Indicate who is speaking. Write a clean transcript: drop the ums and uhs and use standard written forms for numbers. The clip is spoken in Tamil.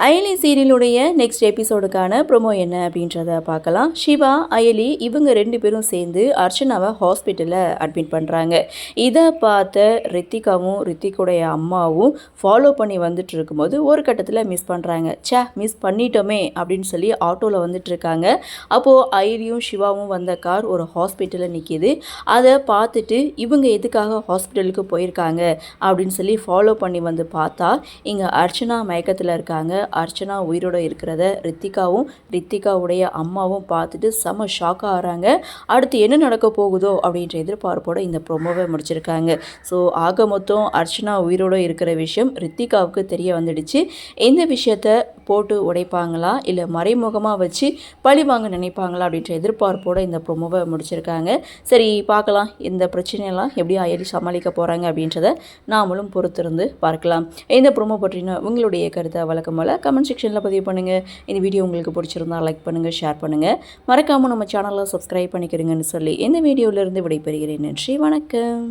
Speaker 1: அயலி சீரியலுடைய நெக்ஸ்ட் எபிசோடுக்கான ப்ரோமோ என்ன அப்படின்றத பார்க்கலாம். சிவா, அயலி இவங்க 2 பேரும் சேர்ந்து அர்ச்சனாவை ஹாஸ்பிட்டலில் அட்மிட் பண்ணுறாங்க. இதை பார்த்த ரித்திகாவும் ரித்திக்குடைய அம்மாவும் ஃபாலோ பண்ணி வந்துட்டு இருக்கும்போது ஒரு கட்டத்தில் மிஸ் பண்ணுறாங்க. மிஸ் பண்ணிட்டோமே அப்படின்னு சொல்லி ஆட்டோவில் வந்துட்டு இருக்காங்க. அப்போது அயலியும் சிவாவும் வந்த கார் ஒரு ஹாஸ்பிட்டலில் நிற்கிது. அதை பார்த்துட்டு இவங்க எதுக்காக ஹாஸ்பிட்டலுக்கு போயிருக்காங்க அப்படின்னு சொல்லி ஃபாலோ பண்ணி வந்து பார்த்தா இங்கே அர்ச்சனா மயக்கத்தில் இருக்காங்க. அர்ச்சனா உயிரோடு இருக்கிறத ரித்திகாவுடைய அம்மாவும் பார்த்துட்டு செம ஷாக் ஆகிறாங்க. அடுத்து என்ன நடக்க போகுதோ அப்படின்ற எதிர்பார்ப்போட இந்த ப்ரோமோவை முடிச்சிருக்காங்க. ஸோ ஆக மொத்தம் அர்ச்சனா உயிரோடு இருக்கிற விஷயம் ரித்திகாவுக்கு தெரிய வந்துடுச்சு. இந்த விஷயத்தை போட்டு உடைப்பாங்களா இல்லை மறைமுகமாக வச்சு பழி வாங்க நினைப்பாங்களா அப்படின்ற எதிர்பார்ப்போட இந்த ப்ரோமோவை முடிச்சிருக்காங்க. சரி, பார்க்கலாம் இந்த பிரச்சனையெல்லாம் எப்படி அயலி சமாளிக்க போகிறாங்க அப்படின்றத நாமளும் பொறுத்திருந்து பார்க்கலாம். இந்த ப்ரோமோ பற்றின உங்களுடைய கருத்தை வழக்கம் போல கமெண்ட் செக்ஷனில் பதிவு பண்ணுங்கள். இந்த வீடியோ உங்களுக்கு பிடிச்சிருந்தா லைக் பண்ணுங்கள், ஷேர் பண்ணுங்கள். மறக்காமல் நம்ம சேனலை சப்ஸ்கிரைப் பண்ணிக்கிறீங்கன்னு சொல்லி இந்த வீடியோவிலிருந்து விடைபெறுகிறேன். நன்றி, வணக்கம்.